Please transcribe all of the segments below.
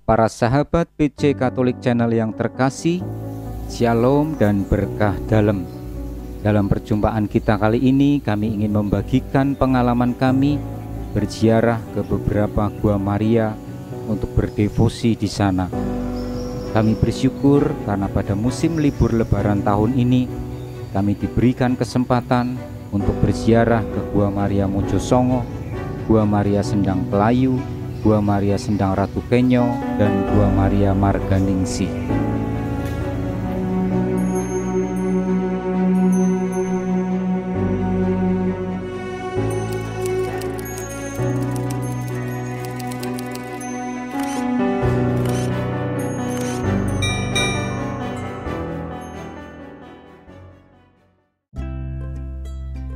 Para sahabat PC Katolik Channel yang terkasih, Shalom dan berkah dalam. Dalam perjumpaan kita kali ini, kami ingin membagikan pengalaman kami berziarah ke beberapa Gua Maria untuk berdevosi di sana. Kami bersyukur karena pada musim libur Lebaran tahun ini, kami diberikan kesempatan untuk berziarah ke Gua Maria Mojosongo, Gua Maria Sendang Pelayu, Gua Maria Sendang Ratu Kenyo, dan Gua Maria Marganingsih.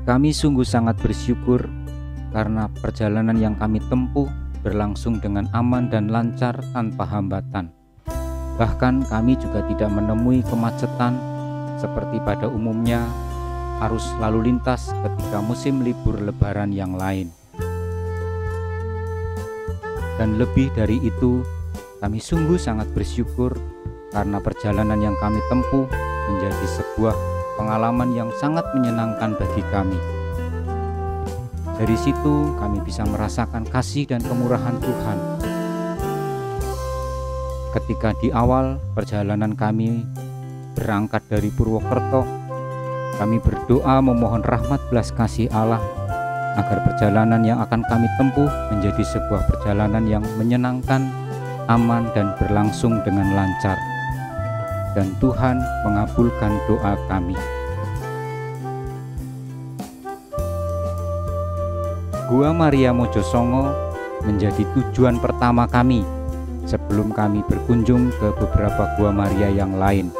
Kami sungguh sangat bersyukur karena perjalanan yang kami tempuh berlangsung dengan aman dan lancar tanpa hambatan. Bahkan kami juga tidak menemui kemacetan seperti pada umumnya arus lalu lintas ketika musim libur Lebaran yang lain. Dan lebih dari itu, kami sungguh sangat bersyukur karena perjalanan yang kami tempuh menjadi sebuah pengalaman yang sangat menyenangkan bagi kami. Dari situ kami bisa merasakan kasih dan kemurahan Tuhan. Ketika di awal perjalanan kami berangkat dari Purwokerto, kami berdoa memohon rahmat belas kasih Allah agar perjalanan yang akan kami tempuh menjadi sebuah perjalanan yang menyenangkan, aman, dan berlangsung dengan lancar. Dan Tuhan mengabulkan doa kami. Gua Maria Mojosongo menjadi tujuan pertama kami sebelum kami berkunjung ke beberapa Gua Maria yang lain.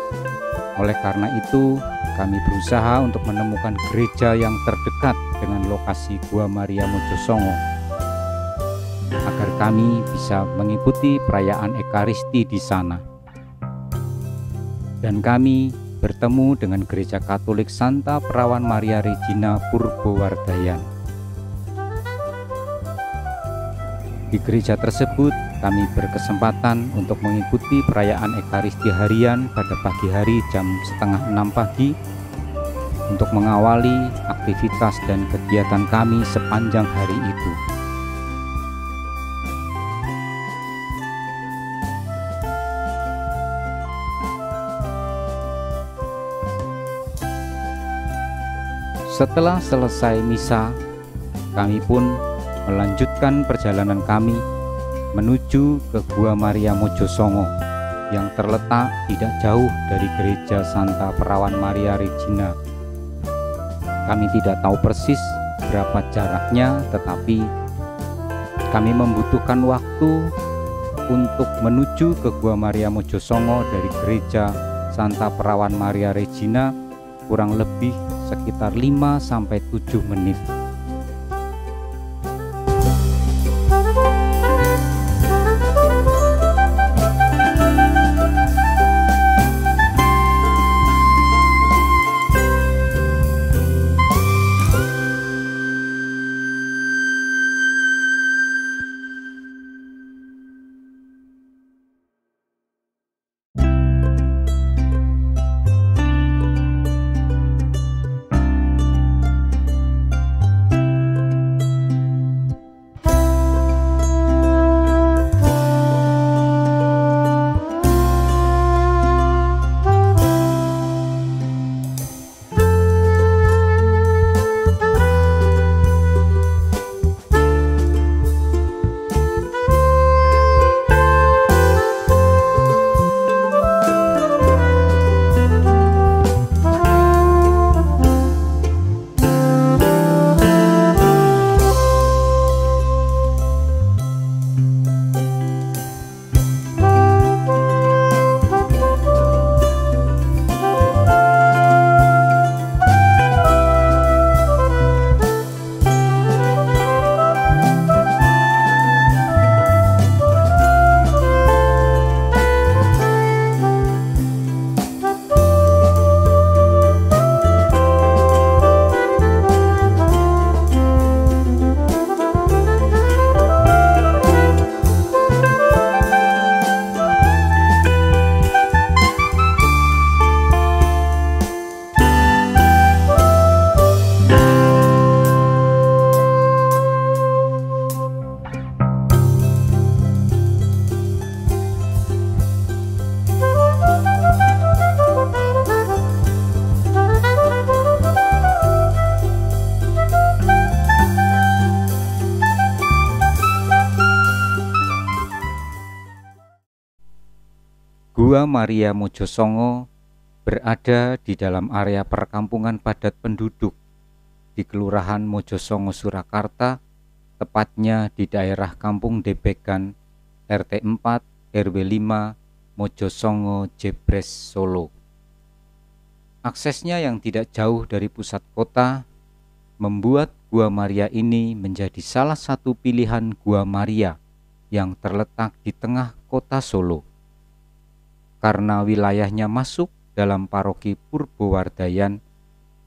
Oleh karena itu, kami berusaha untuk menemukan gereja yang terdekat dengan lokasi Gua Maria Mojosongo agar kami bisa mengikuti perayaan Ekaristi di sana. Dan kami bertemu dengan Gereja Katolik Santa Perawan Maria Regina Purbowardayan. Di gereja tersebut kami berkesempatan untuk mengikuti perayaan Ekaristi harian pada pagi hari jam 5:30 pagi untuk mengawali aktivitas dan kegiatan kami sepanjang hari itu. Setelah selesai misa, kami pun melanjutkan perjalanan kami menuju ke Gua Maria Mojosongo yang terletak tidak jauh dari Gereja Santa Perawan Maria Regina. Kami tidak tahu persis berapa jaraknya, tetapi kami membutuhkan waktu untuk menuju ke Gua Maria Mojosongo dari Gereja Santa Perawan Maria Regina kurang lebih sekitar 5-7 menit. Gua Maria Mojosongo berada di dalam area perkampungan padat penduduk di Kelurahan Mojosongo, Surakarta, tepatnya di daerah Kampung Debekan, RT 4, RW 5, Mojosongo, Jebres, Solo. Aksesnya yang tidak jauh dari pusat kota membuat Gua Maria ini menjadi salah satu pilihan Gua Maria yang terletak di tengah kota Solo. Karena wilayahnya masuk dalam paroki Purbowardayan,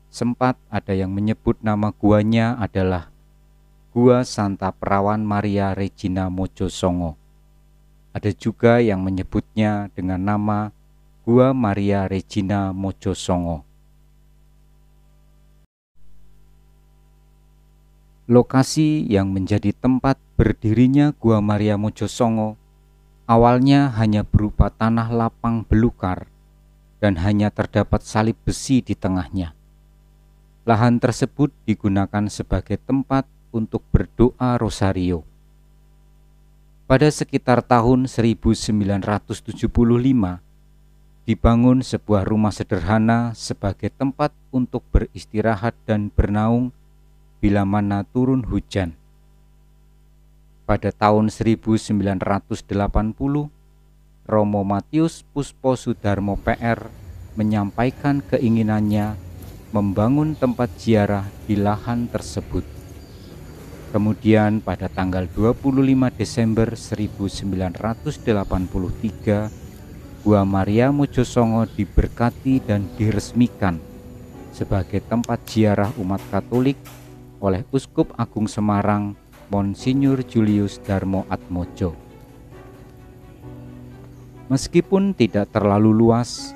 sempat ada yang menyebut nama guanya adalah Gua Santa Perawan Maria Regina Mojosongo. Ada juga yang menyebutnya dengan nama Gua Maria Regina Mojosongo. Lokasi yang menjadi tempat berdirinya Gua Maria Mojosongo awalnya hanya berupa tanah lapang belukar dan hanya terdapat salib besi di tengahnya. Lahan tersebut digunakan sebagai tempat untuk berdoa rosario. Pada sekitar tahun 1975, dibangun sebuah rumah sederhana sebagai tempat untuk beristirahat dan bernaung bila mana turun hujan. Pada tahun 1980, Romo Matius Puspo Sudarmo PR menyampaikan keinginannya membangun tempat ziarah di lahan tersebut. Kemudian pada tanggal 25 Desember 1983, Gua Maria Mojosongo diberkati dan diresmikan sebagai tempat ziarah umat Katolik oleh Uskup Agung Semarang Monsinyur Julius Darmo Atmojo. Meskipun tidak terlalu luas,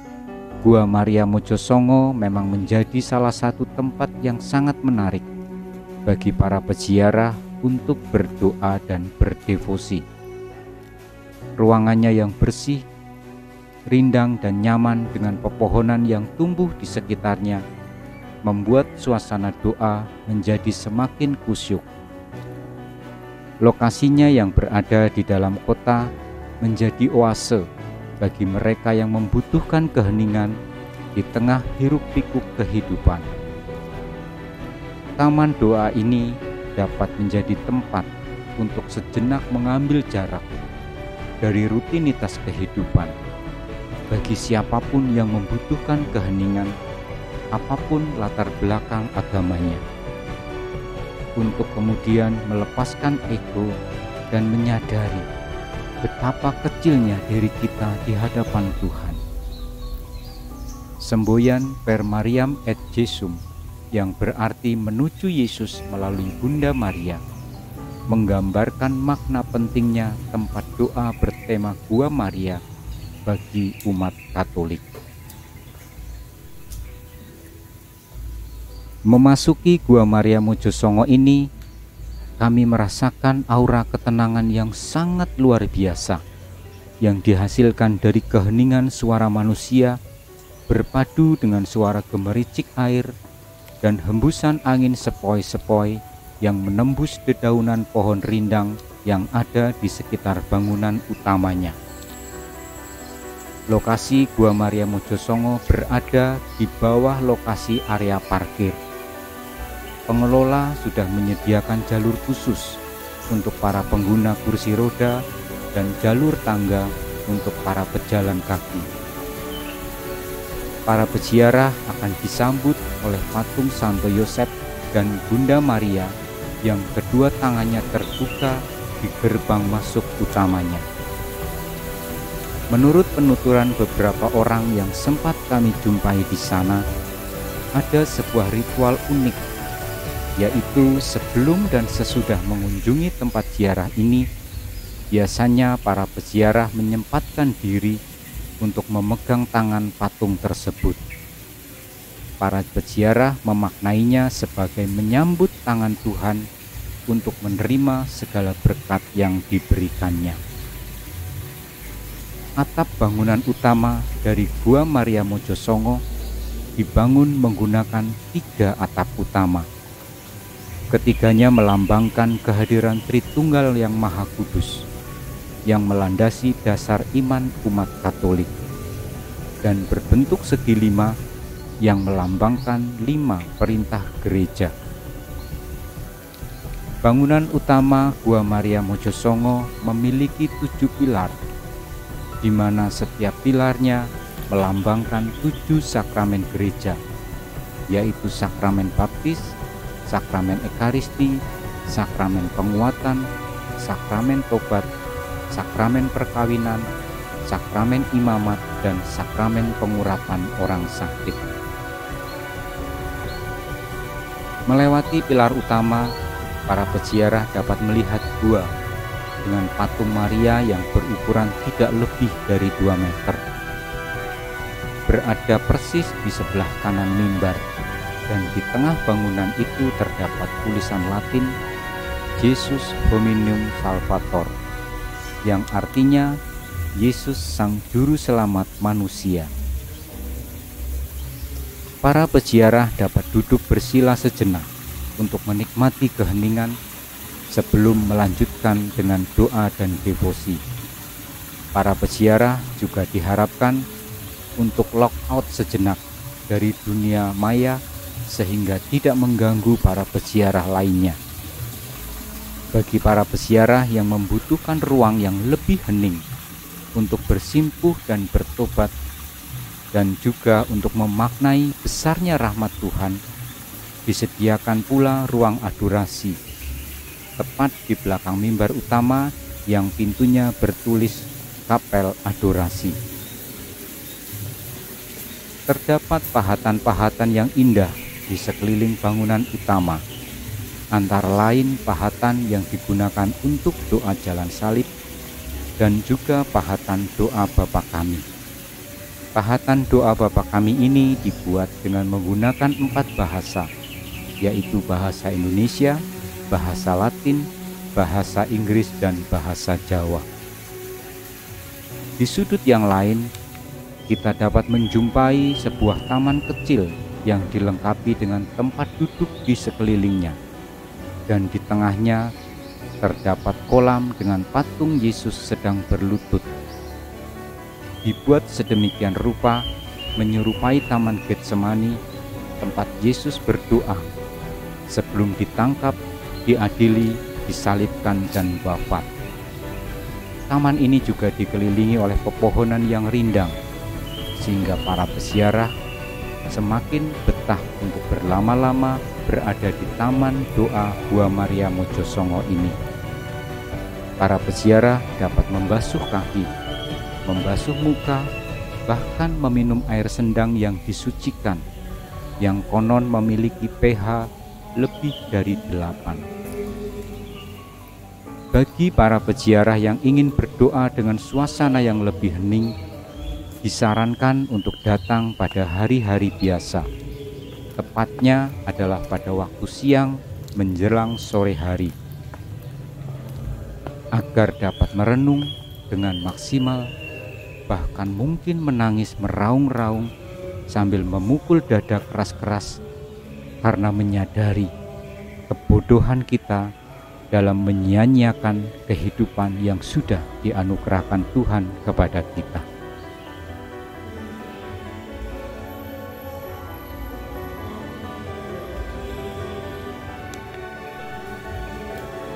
Gua Maria Mojosongo memang menjadi salah satu tempat yang sangat menarik bagi para peziarah untuk berdoa dan berdevosi. Ruangannya yang bersih, rindang dan nyaman dengan pepohonan yang tumbuh di sekitarnya membuat suasana doa menjadi semakin kusyuk. Lokasinya yang berada di dalam kota menjadi oase bagi mereka yang membutuhkan keheningan di tengah hiruk-pikuk kehidupan. Taman doa ini dapat menjadi tempat untuk sejenak mengambil jarak dari rutinitas kehidupan bagi siapapun yang membutuhkan keheningan, apapun latar belakang agamanya, untuk kemudian melepaskan ego dan menyadari betapa kecilnya diri kita di hadapan Tuhan. Semboyan Per Mariam et Jesum yang berarti menuju Yesus melalui Bunda Maria menggambarkan makna pentingnya tempat doa bertema Gua Maria bagi umat Katolik. Memasuki Gua Maria Mojosongo ini, kami merasakan aura ketenangan yang sangat luar biasa yang dihasilkan dari keheningan suara manusia berpadu dengan suara gemericik air dan hembusan angin sepoi-sepoi yang menembus dedaunan pohon rindang yang ada di sekitar bangunan utamanya. Lokasi Gua Maria Mojosongo berada di bawah lokasi area parkir. Pengelola sudah menyediakan jalur khusus untuk para pengguna kursi roda dan jalur tangga untuk para pejalan kaki. Para peziarah akan disambut oleh patung Santo Yosef dan Bunda Maria yang kedua tangannya terbuka di gerbang masuk utamanya. Menurut penuturan beberapa orang yang sempat kami jumpai di sana, ada sebuah ritual unik, yaitu sebelum dan sesudah mengunjungi tempat ziarah ini, biasanya para peziarah menyempatkan diri untuk memegang tangan patung tersebut. Para peziarah memaknainya sebagai menyambut tangan Tuhan untuk menerima segala berkat yang diberikannya. Atap bangunan utama dari Gua Maria Mojosongo dibangun menggunakan 3 atap utama. Ketiganya melambangkan kehadiran Tritunggal yang Maha Kudus yang melandasi dasar iman umat Katolik. dan berbentuk segi 5 yang melambangkan 5 perintah gereja. Bangunan utama Gua Maria Mojosongo memiliki 7 pilar, di mana setiap pilarnya melambangkan 7 sakramen gereja, yaitu sakramen baptis, sakramen ekaristi, sakramen penguatan, sakramen tobat, sakramen perkawinan, sakramen imamat, dan sakramen pengurapan orang sakit. Melewati pilar utama, para peziarah dapat melihat gua dengan patung Maria yang berukuran tidak lebih dari 2 meter. Berada persis di sebelah kanan mimbar, dan di tengah bangunan itu terdapat tulisan Latin Jesus Hominum Salvator, yang artinya Yesus Sang Juru Selamat Manusia. Para peziarah dapat duduk bersila sejenak untuk menikmati keheningan sebelum melanjutkan dengan doa dan devosi. Para peziarah juga diharapkan untuk lock out sejenak dari dunia maya sehingga tidak mengganggu para peziarah lainnya. Bagi para peziarah yang membutuhkan ruang yang lebih hening untuk bersimpuh dan bertobat, dan juga untuk memaknai besarnya rahmat Tuhan, disediakan pula ruang adorasi tepat di belakang mimbar utama yang pintunya bertulis Kapel Adorasi. Terdapat pahatan-pahatan yang indah di sekeliling bangunan utama, antara lain pahatan yang digunakan untuk doa jalan salib dan juga pahatan doa Bapa Kami. Pahatan doa Bapa Kami ini dibuat dengan menggunakan 4 bahasa, yaitu bahasa Indonesia, bahasa Latin, bahasa Inggris, dan bahasa Jawa. Di sudut yang lain, kita dapat menjumpai sebuah taman kecil yang dilengkapi dengan tempat duduk di sekelilingnya, dan di tengahnya terdapat kolam dengan patung Yesus sedang berlutut. Dibuat sedemikian rupa menyerupai Taman Getsemani, tempat Yesus berdoa sebelum ditangkap, diadili, disalibkan, dan wafat. Taman ini juga dikelilingi oleh pepohonan yang rindang, sehingga para peziarah semakin betah untuk berlama-lama berada di Taman Doa Gua Maria Mojosongo ini. Para peziarah dapat membasuh kaki, membasuh muka, bahkan meminum air sendang yang disucikan, yang konon memiliki pH lebih dari 8. Bagi para peziarah yang ingin berdoa dengan suasana yang lebih hening, disarankan untuk datang pada hari-hari biasa. Tepatnya adalah pada waktu siang menjelang sore hari, agar dapat merenung dengan maksimal, bahkan mungkin menangis meraung-raung sambil memukul dada keras-keras karena menyadari kebodohan kita dalam menyia-nyiakan kehidupan yang sudah dianugerahkan Tuhan kepada kita.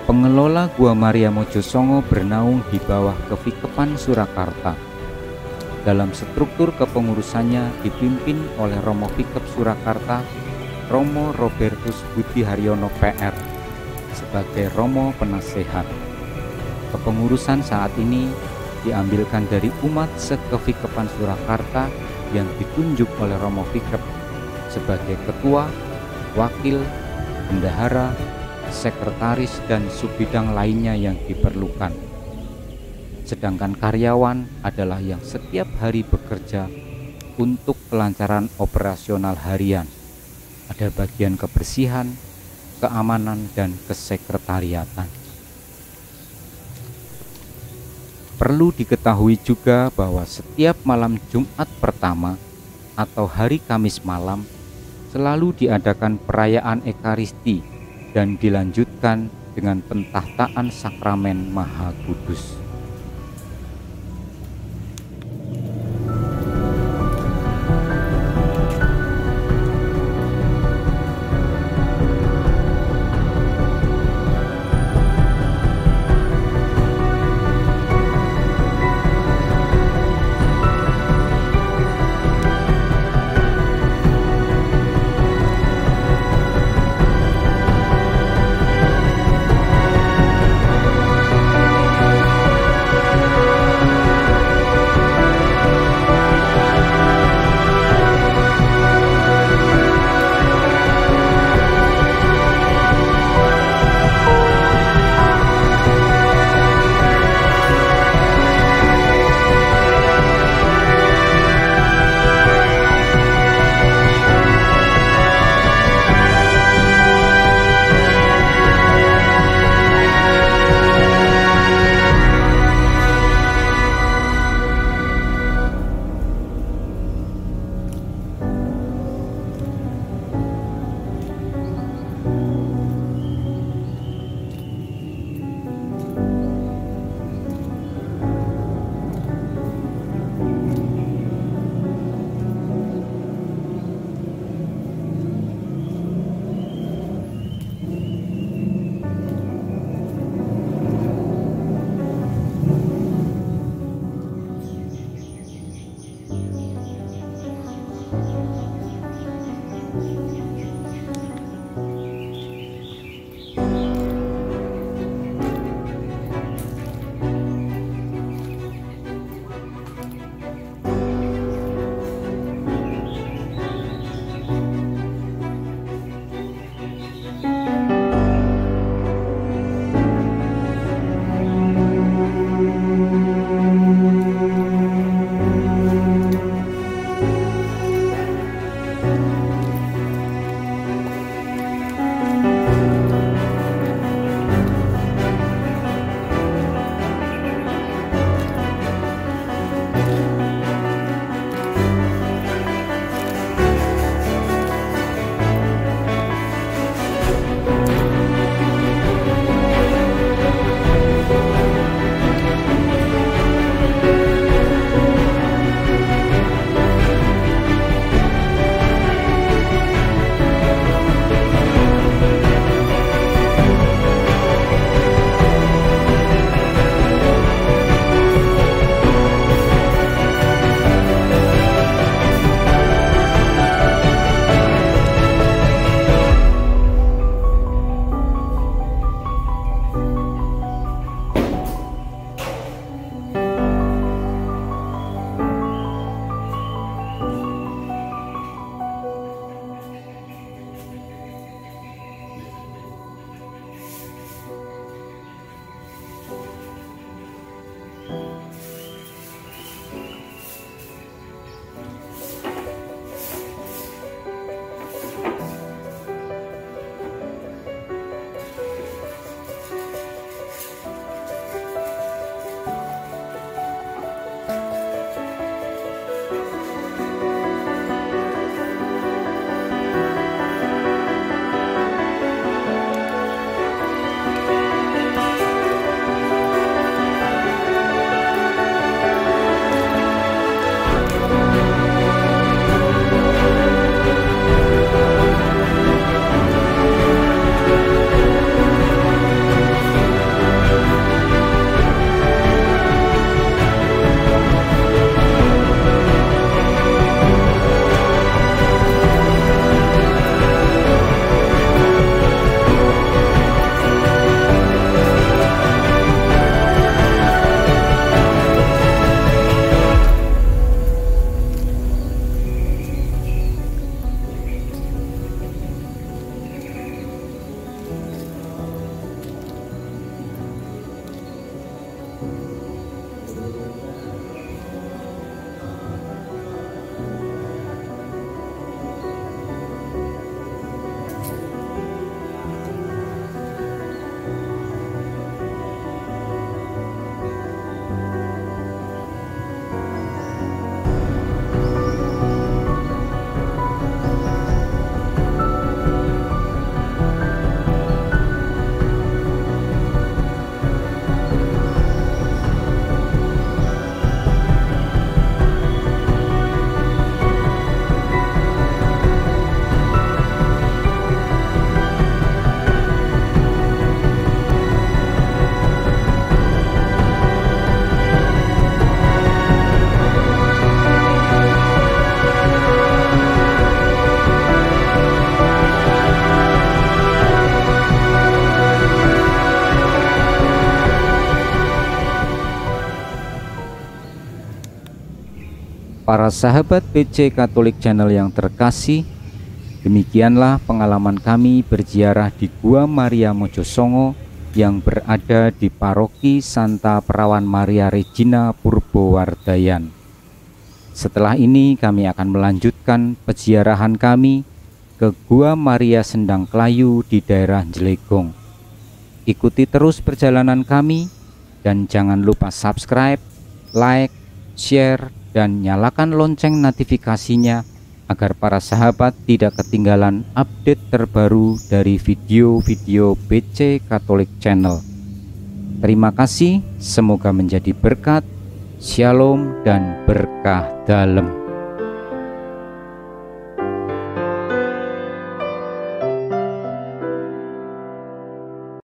Pengelola Gua Maria Mojosongo bernaung di bawah Kevikepan Surakarta. Dalam struktur kepengurusannya dipimpin oleh Romo Vikep Surakarta, Romo Robertus Budi Haryono PR, sebagai Romo Penasehat. Kepengurusan saat ini diambilkan dari umat se-Kevikepan Surakarta yang ditunjuk oleh Romo Vikep sebagai ketua, wakil, bendahara, sekretaris, dan subbidang lainnya yang diperlukan. Sedangkan karyawan adalah yang setiap hari bekerja untuk kelancaran operasional harian. Ada bagian kebersihan, keamanan, dan kesekretariatan. Perlu diketahui juga bahwa setiap malam Jumat pertama atau hari Kamis malam selalu diadakan perayaan Ekaristi dan dilanjutkan dengan pentahtaan sakramen Maha Kudus. Para sahabat PC Katolik Channel yang terkasih, demikianlah pengalaman kami berziarah di Gua Maria Mojosongo yang berada di Paroki Santa Perawan Maria Regina Purbowardayan. Setelah ini kami akan melanjutkan peziarahan kami ke Gua Maria Sendang Klayu di daerah Jelegong. Ikuti terus perjalanan kami dan jangan lupa subscribe, like, share, dan nyalakan lonceng notifikasinya agar para sahabat tidak ketinggalan update terbaru dari video-video PC Katolik Channel. Terima kasih, semoga menjadi berkat, shalom dan berkah dalam.